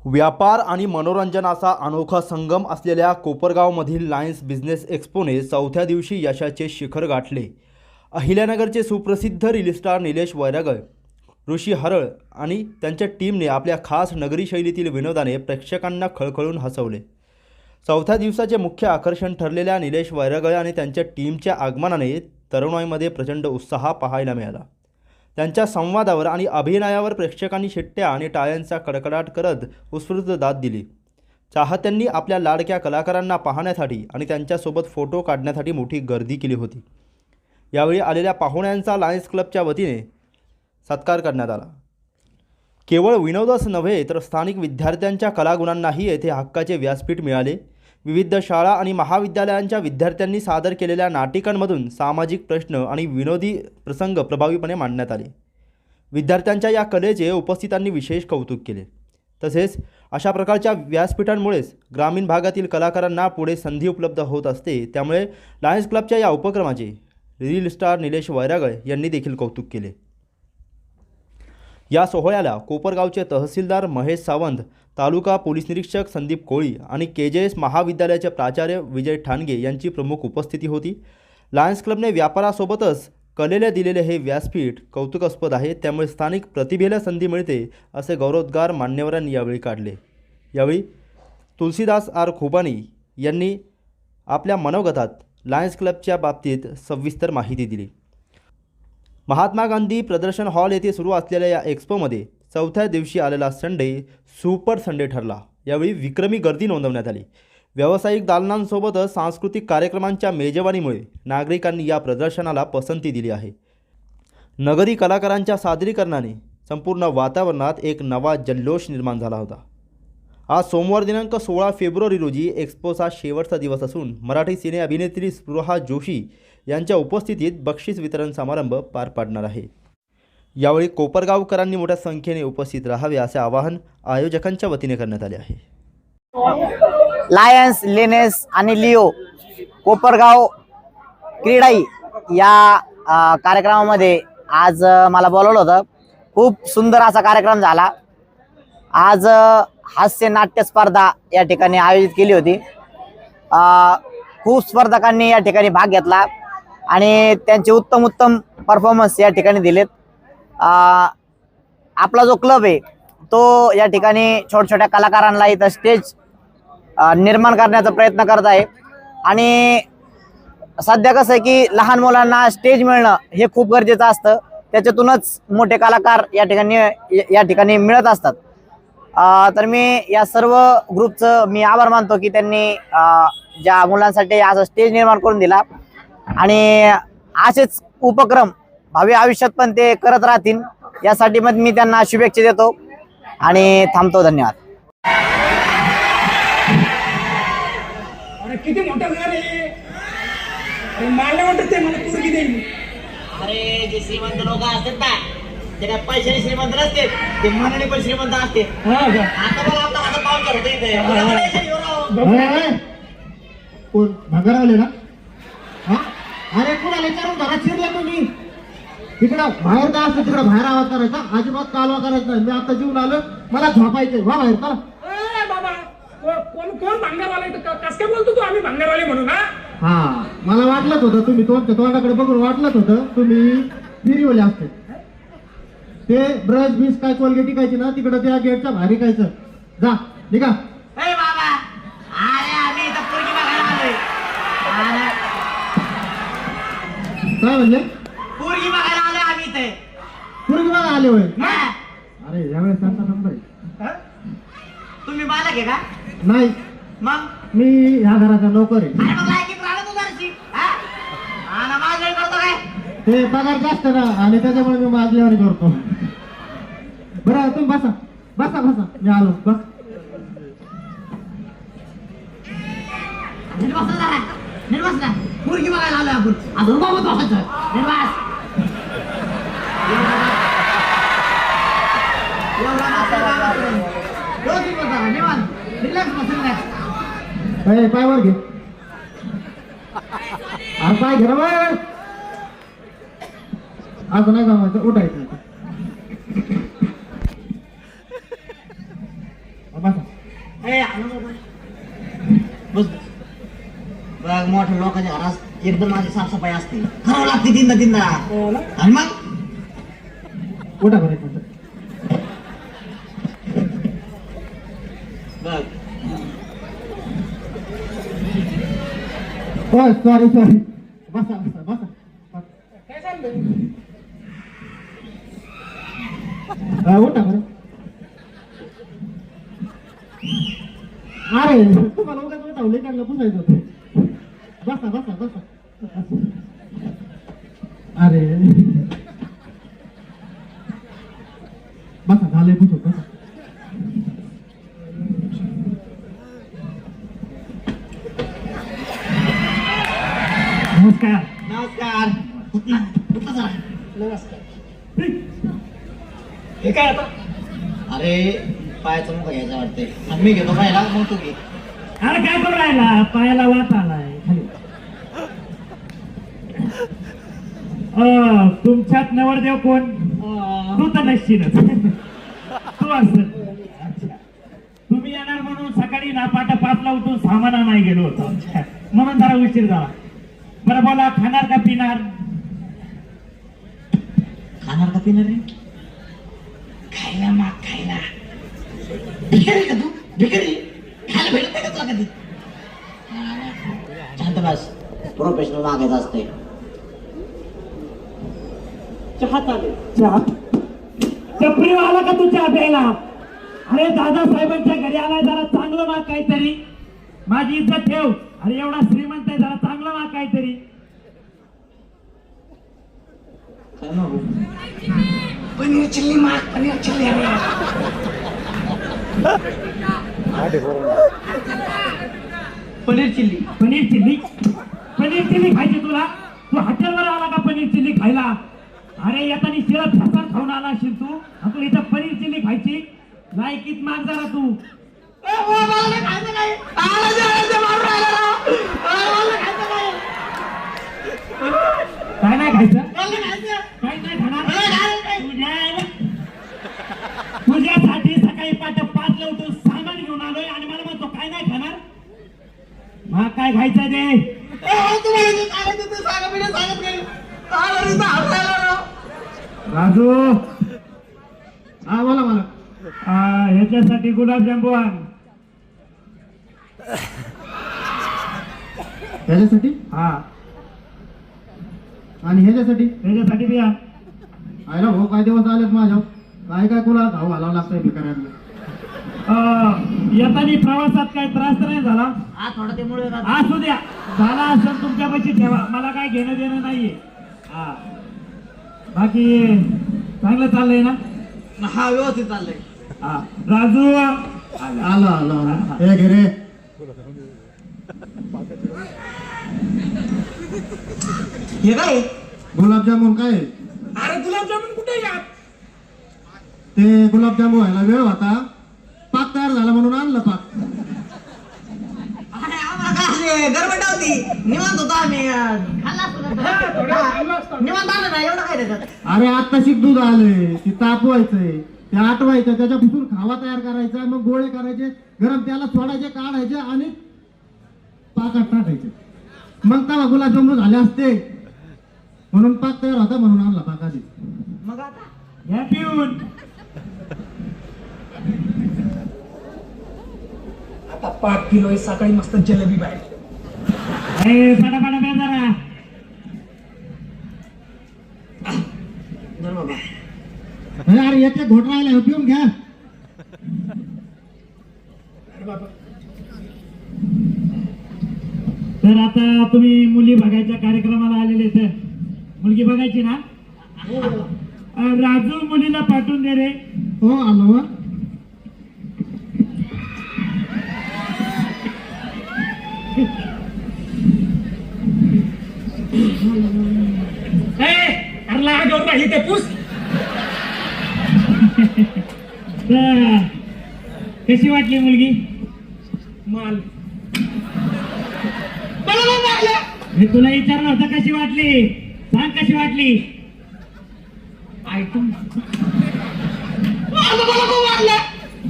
व्यापार आणि मनोरंजनाचा अनोखा संगम असलेल्या कोपरगावमधील लायन्स बिझनेस एक्स्पोने चौथ्या दिवशी यशाचे शिखर गाठले. अहिल्यानगरचे सुप्रसिद्ध रील स्टार निलेश वैरागळ, ऋषी हरळ आणि त्यांच्या टीमने आपल्या खास नगरी शैलीतील विनोदाने प्रेक्षकांना खळखळून हसवले. चौथ्या दिवसाचे मुख्य आकर्षण ठरलेल्या निलेश वैरागळ आणि त्यांच्या टीमच्या आगमनाने तरुणाईमध्ये प्रचंड उत्साह पाहायला मिळाला. त्यांच्या संवादावर आणि अभिनयावर प्रेक्षकांनी शिट्ट्या आणि टाळ्यांचा कडकडाट करत उत्स्फूर्त दाद दिली. चाहत्यांनी आपल्या लाडक्या कलाकारांना पाहण्यासाठी आणि त्यांच्यासोबत फोटो काढण्यासाठी मोठी गर्दी केली होती. यावेळी आलेल्या पाहुण्यांचा लायन्स क्लबच्या वतीने सत्कार करण्यात आला. केवळ विनोदच नव्हे तर स्थानिक विद्यार्थ्यांच्या कलागुणांनाही येथे हक्काचे व्यासपीठ मिळाले. विविध शाळा आणि महाविद्यालयांच्या विद्यार्थ्यांनी सादर केलेल्या नाटिकांमधून सामाजिक प्रश्न आणि विनोदी प्रसंग प्रभावीपणे मांडण्यात आले. विद्यार्थ्यांच्या या कलेचे उपस्थितांनी विशेष कौतुक केले. तसेच अशा प्रकारच्या व्यासपीठांमुळेच ग्रामीण भागातील कलाकारांना पुढे संधी उपलब्ध होत असते. त्यामुळे लायन्स क्लबच्या या उपक्रमाचे रील स्टार निलेश वैरागळ यांनी देखील कौतुक केले. या सोहळ्याला कोपरगावचे तहसीलदार महेश सावंत, तालुका पोलीस निरीक्षक संदीप कोळी आणि KJS महाविद्यालयाचे प्राचार्य विजय ठाणगे यांची प्रमुख उपस्थिती होती. लायन्स क्लबने व्यापारासोबतच कलेला दिलेले हे व्यासपीठ कौतुकास्पद आहे. त्यामुळे स्थानिक प्रतिभेला संधी मिळते असे गौरवोद्गार मान्यवरांनी यावेळी काढले. यावेळी तुलसीदास आर खुबानी यांनी आपल्या मनोगतात लायन्स क्लबच्या बाबतीत सविस्तर माहिती दिली. महात्मा गांधी प्रदर्शन हॉल येथे सुरू असलेल्या या एक्स्पोमध्ये चौथ्या दिवशी आलेला संडे सुपर संडे ठरला. यावेळी विक्रमी गर्दी नोंदवण्यात आली. व्यावसायिक दालनांसोबतच सांस्कृतिक कार्यक्रमांच्या मेजवानीमुळे नागरिकांनी या प्रदर्शनाला पसंती दिली आहे. नगरी कलाकारांच्या सादरीकरणाने संपूर्ण वातावरणात एक नवा जल्लोष निर्माण झाला होता. आज सोमवार दिनांक 16 फेब्रुवारी रोजी एक्स्पोचा शेवटचा दिवस असून मराठी सिने अभिनेत्री स्पृहा जोशी यांच्या उपस्थितीत बक्षीस वितरण समारंभ पार पाडणार आहे. यावेळी कोपरगावकरांनी मोठ्या संख्येने उपस्थित राहावे असे आवाहन आयोजकांच्या वतीने करण्यात आले आहे. लायन्स, लेनेस आणि लिओ कोपरगाव क्रीडाई या कार्यक्रमामध्ये आज मला बोलवलं होतं. खूप सुंदर असा कार्यक्रम झाला. आज हास्य नाट्य स्पर्धा या ठिकाणी आयोजित केली होती. खूप स्पर्धकांनी या ठिकाणी भाग घेतला आणि त्यांचे उत्तम परफॉर्मन्स या ठिकाणी दिलेत. आपला जो क्लब आहे तो या ठिकाणी छोट्या कलाकारांना इथं स्टेज निर्माण करण्याचा प्रयत्न करत आहे. आणि सध्या कसं आहे की लहान मुलांना स्टेज मिळणं हे खूप गरजेचं असतं. त्याच्यातूनच मोठे कलाकार या ठिकाणी मिळत असतात. तर मी या सर्व ग्रुपचं मी आभार मानतो की त्यांनी ज्या मुलांसाठी असं स्टेज निर्माण करून दिला आणि असेच उपक्रम भावी आयुष्यात पण ते करत राहतील यासाठी मग मी त्यांना शुभेच्छा देतो आणि थांबतो. धन्यवाद. किती मोठं घर आहे. मला वाटत ते मला पोरगी देईल. अरे जे श्रीमंत लोक असतात ना ते काय पैशाने श्रीमंत नसते, ते मनाने पण श्रीमंत असते. आता मला आता माझं पाऊल करतो इथे कोण भंगारवाले ना. अरे कुणाला विचारून घरात शिरला तुम्ही. तिकडं बाहेर काय असतं, तिकडं बाहेर आवाज करायचा, अजिबात कालवा करायचा नाही. मी आता जीवन आलो, मला झोपायचंय. वा बाहेर चला. बाबा कोण भांगारवाले कस काय बोलतो तू? आम्ही भांगारवाले म्हणून. हा मला वाटलंच होतं तुम्ही तुमच्या तोंडाकडे बघून वाटलंच होतं तुम्ही फिरीवले असते. ते ब्रश बीस काय कोलगेट टिकायची ना तिकडं त्या गेटच्या बाहेर कायचं. जा निघा. बाबा अरे आम्ही इथं पोरगी बघायला आलोय. काय म्हणले? पोरगी बघायला आलोय आम्ही इथे. पूर्वी बघा आले होय. अरे यावेळेस त्यांचा नंबर आहे. तुम्ही मालक आहे का? नाही, मग मी ह्या घराचा नोकर आहे. अरे मग लायकीत राहिलं तू घरची. आणि माझं करतो काय? ते पगार जास्त ना आणि त्याच्यामुळे मी मागल्यावर करतो. बरं तुम्ही बसा बसा बसा, मी आलो. बस निर्वास ना पोरगी बघायला आलोय आपण. अजून बाबत बसायचं. निर्वास पायवर घे. अरे पाय घे रे. असं नाही जमायचं, उठायचं. बसा ए, आणू बाबा. बस बघ, मोठ्या लोकांच्या घरात एकदम माझी साफसफाई असते, करावं लागते तीनदा तीनदा. आणि मग उठा बरं एक मिनिट. बघ हो सॉरी सॉरी, बसा बसा बसा. काय चाललंय? उठा बरं. अरे तुम्हाला उगाच उठावले त्यांना पुसायचं होतं. बसा बसा बसा. अरे बसा, झालंय पुसू, बसा. नमस्कार. नमस्कार. कुठला कुठला झाला? नमस्कार. हे काय आता? अरे पायाचा मुख घ्यायचा वाटतंय, आणि मी घेतो पायाला, मग तू घे. अरे काय करू राहिला? पायाला वात आलाय खाली. तुमच्यात नवरदेव कोण? तू तर नसशीलच. तू असं. अच्छा. तुम्ही येणार म्हणून सकाळी ना पाटा 5ला उठून सामाना नाही गेलो होतो, म्हणून जरा उशीर झाला. बरं बोला, खाणार का पिणार? खाणार का पिणार रे? खायला माग, खायला. भिकारी का तू? भिकारी खायला भेटत नाही का तुला कधी? शांत बस, प्रोफेशनल मागायचं असते. चहा चालेल. चहा चपरी आला का तू चहा प्यायला? अरे दादासाहेबांच्या घरी आलाय, जरा चांगलं माग काहीतरी. माझी इज्जत ठेव. अरे एवढा श्रीमंत आहे, जरा चांगलं माग काहीतरी. काय मागू? पनीर चिल्ली माग, paneer chilli. Paneer chilli. Paneer chilli? Paneer chilli खायची तुला? तू हॉटेलवर आला का पनीर चिल्ली खायला? अरे येताना शिरा ठसा खाऊन आला असेल तू, आपल्या इथं पनीर चिल्ली खायची? लायकीत माग जरा तू. काय नाही खायचं? काय नाही खाणार? तुझ्यासाठी सकाळी 5ला उठून सामान घेऊन आलोय आणि मला म्हणतो काय नाही खाणार? मग काय खायचं ते? राजू, हा बोला मला. ह्याच्यासाठी गुलाबजामू आण. ह्याच्यासाठी हा, आणि ह्याच्यासाठी ह्याच्यासाठी बी आण. आयला हो, काय दिवस आलेत माझ्या. काय काय तुला घाऊ घालावं लागतंय भिकाऱ्यांना. येताना प्रवासात काय त्रास तर नाही झाला? हा थोडं ते मुळे असू द्या, झाला असेल तुमच्यापाशी ठेवा, मला काय घेणं देणं नाहीये. हा, बाकी चांगलं चाललंय ना? हा व्यवस्थित चाललंय. हा, राजू आलं आलं आलं. हे घे रे. हे काय? गुलाबजामुन काय? अरे गुलाबजामुन कुठे यात? ते गुलाबजामुन व्हायला वेळ होता, पाक तयार झाला म्हणून आणलं पाक. अरे आम्हाला काय गडबड होती, निवांत होतो आम्ही. खाल्ला असतो ना. निवांत आलं ना, एवढं काय त्याच्यात? अरे आता शिक दूध आलंय, ती तापवायचंय, ते आटवायचं, त्याच्यापासून खावा तयार करायचा, मग गोळे करायचे, गरम त्याला सोडायचे, काढायचे आणि पाकात टाकायचे. मग तेव्हा गुलाबजामुन झाले असते, म्हणून पाक तयार होता, म्हणून आणला पाक आधी. मग आता घ्या पिऊन. आता 5 किलो सकाळी मस्त जलेबी बाहेर. अरे पटापटा प्या जरा. धर बाबा. अरे एक एक घोट राहिला, पिऊन घ्या. अरे बाबा. तर आता तुम्ही मुली बघायच्या कार्यक्रमाला आलेले तर मुलगी बघायची ना? राजू मुलीला पाठवून दे रे. हो आलो. अरे लागवून राहिली ते पूस. कशी वाटली मुलगी? माल मी तुला विचारलं होतं कशी वाटली, सांग कशी वाटली. आयटम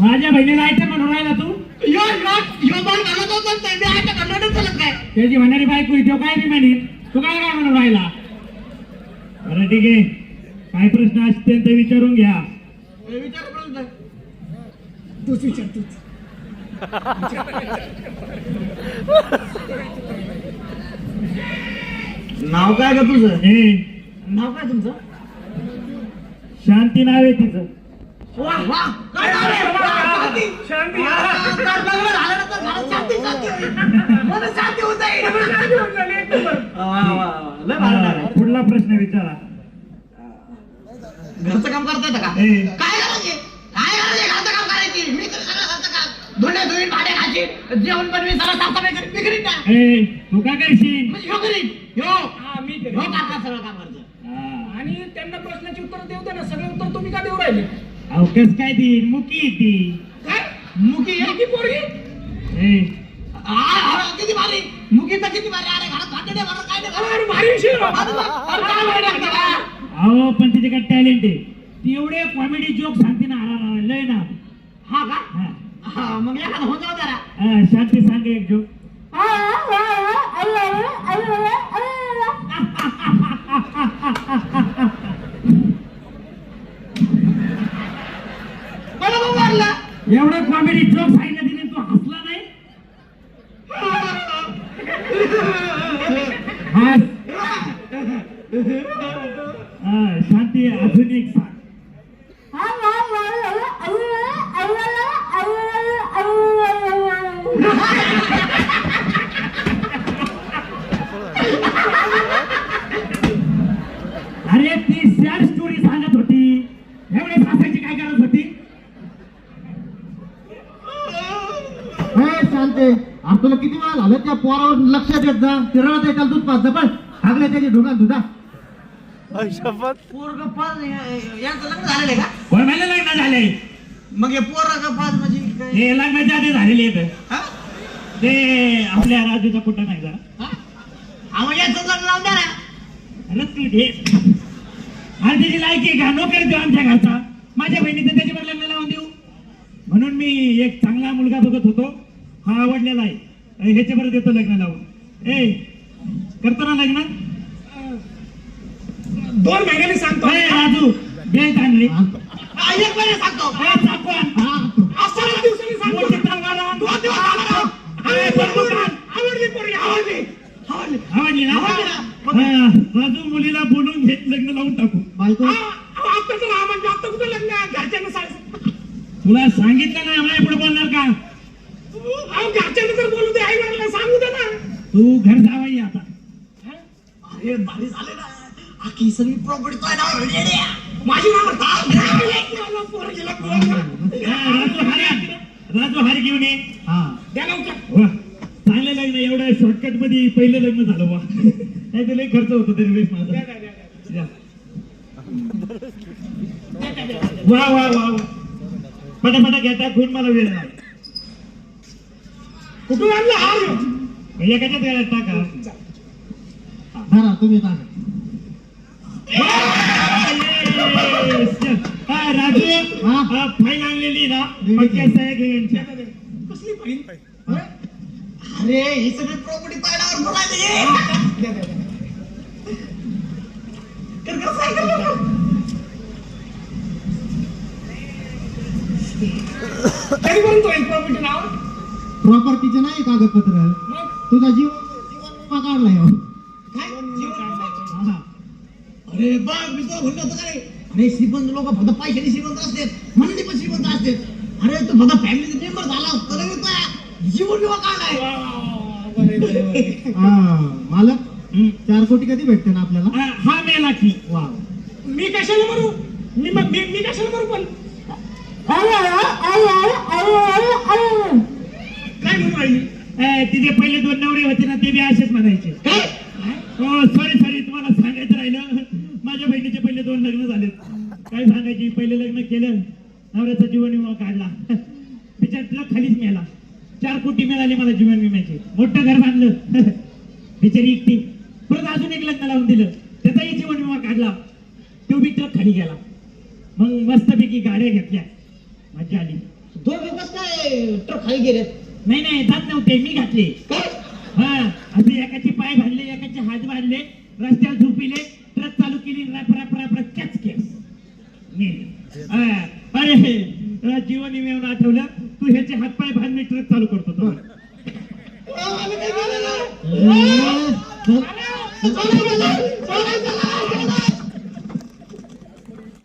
माझ्या बहिणीला आयटम म्हणून राहिला तू यो बाण घालत होता ते आता घालत चालत काय त्याची म्हणणारी बायको तो काय बी म्हणेल तू काय काय म्हणून राहिला. बरं ठीक आहे, काय प्रश्न असतील ते विचारून घ्या. विचार प्रश्न तूच विचार तूच. नाव काय का तुझं हे नाव काय तुमचं शांती नाव आहे तिचं. वा वा काय नाव आहे? वा, शांती. तर लग्न झाल्यानंतर घरात शांती होईल. मला शांती होत जाईल. वा, वा, वा. लय भारी झालं. पुढला प्रश्न विचारा. घरचं काम करता येतं का हे काय करायचे घरचं काम करायची मी तर सगळं घरचं काम धुणे धुईन भांडे घासीन जेवण बनवीन सगळं साफसफाई करीन मी करीन ना हे, तू काय करशील. म्हणजे ह्यो करीन ह्यो मी करेन. ह्यो काका सगळं काम करतो हा. आणि त्यांना प्रश्नाची उत्तर देऊ दे ना, सगळे उत्तर तुम्ही का देऊ राहिले. अहो कस काय ती मुकी आहे ती. काय मुकी मुकी पोरगी. हे, किती भारी मुकी तर किती भारी अरे घरात भांडे नाही भरत, काय नाही अरे भारी विषय राव. अरे काय भारी लागतं का? अहो पण तिच्याकडे टॅलेंट आहे. ती एवढे कॉमेडी जोक सांगते ना, लय ना. हा का हा. हा, मग एखादं होत जरा हा, शांती सांग एक जोक. बरोबर मारला एवढं कॉमेडी जोक सांगितलं तिने, तू हसला नाही. हस. हा, शांती अजून एक सांग. अरे ती सॅड स्टोरी सांगत होती, एवढे हसायची काय करत होती. शांते अरे तुला किती वेळा झालं त्या पोरावर लक्षात येत जा तिरळत आहे दूध पाच पण हागले त्याची ढोंगा दुधा पोरग पाच यांचं लग्न झालेलं आहे का कोण महिला लग्न झाले. मग हे पोरग पाच म्हणजे काय हे लग्नाच्या आधी झालेले आहेत. हा? ते आपल्या राजूचा कुठं नाही जरा. हा? हा, मग यांचं लग्न लावून द्या ना अरे तू घे. अरे त्याची लायकी का नोकरी देऊ आमच्या घरचा. माझ्या बहिणीचं त्याच्यावर लग्न लावून देऊ म्हणून मी एक चांगला मुलगा बघत होतो, हा आवडलेला आहे, ह्याच्यावर देतो लग्न लावून. ए करतो ना लग्न. 2 महिन्यांनी सांगतो. ए, राजू बँक आणली. हा, एक महिने सांगतो ए, चाकवान. आज 7 दिवसांनी सांगतो. मोठी तलवार आण. 2 दिवस झाले. ए, बंदूक आण. आवडली पोरगी आवडली. आवडली ना. हा, राजू मुलीला बोलून घेत लग्न लावून टाकू. बायको आता तर हा म्हणजे आता कुठं लग्न घरच्यांना सांग. तुला सांगितलं ना माझ्या पुढे बोलणार का. घरच्यांना तर बोलू दे, आई वडिलांना सांगू दे ना. तू घर जावाई आता. अरे भारी झाले ना आखी सगळी प्रॉपर्टी तो नाव रेडी माझी नाव पोरगीला राजू हार घेऊन ये. हा द्या लवकर. वा, चांगलं लग्न. एवढ्या शॉर्टकट मध्ये पहिलं लग्न झालं. वा नाही तर लय खर्च होतो तरी वेळेस माझा. या. वा वा वा वा. पटापटा घेता खून मला वेळ नाही. कुठून आणलं हार. एकाच्याच गाड्यात टाका. धरा तुम्ही टाका हा, राजू हा? फाईल आणलेली ना पक्क्या सह्या घे यांच्या. कसली बहीण. अरे ही सगळी प्रॉपर्टी पाण्यावर बोलायला कधीपर्यंत होईल प्रॉपर्टी नाव. प्रॉपर्टीचे नाही कागदपत्र मग तुझा जीवन विमा काढलाय हो. हा. अरे बघ मी तुला म्हणलं होतं का रे अरे श्रीमंत लोक फक्त पैशाने श्रीमंत असतात म्हणून पण श्रीमंत असतात अरे तू फक्त फॅमिली मेंबर झाला तरी मी तुझा जीवन विमा काढलाय मालक 4 कोटी कधी भेटते ना आपल्याला. हा मेला की. वा मी कशाला मरू. मी कशाला मरू पण काय म्हणून राहिली. तिथे पहिले 2 नवरे होते ना ते बी असेच म्हणायचे. हो सॉरी तुम्हाला सांगायचं राहिलं. माझ्या बहिणीचे पहिले 2 लग्न झालेत. काय सांगायची, पहिले लग्न केलं, नवऱ्याचा जीवन विमा काढला, त्याच्यातला खालीच मेला. 4 कोटी मिळाले मला जीवन विम्याचे. मोठं घर बांधलं बिचारी एकटी. परत अजून एक लग्न लावून दिलं, त्याचाही जीवन विमा काढला, तो बी ट्रक खाली गेला. मग मस्तपैकी गाड्या घेतल्या, मजा आली. दोघे कस काय ट्रक खाली गेले? नाही नाही जात नव्हते, मी घातले. काय हा असे एकाचे पाय बांधले, एकाचे हात बांधले, रस्त्यावर झोपिले, ट्रक चालू केली, रप रप रप रप कॅच कॅच अरे जीवन विम्यावर आठवलं, तू ह्याचे हात पाय बांध, मी ट्रक चालू करतो तो. आम्ही काय केलं?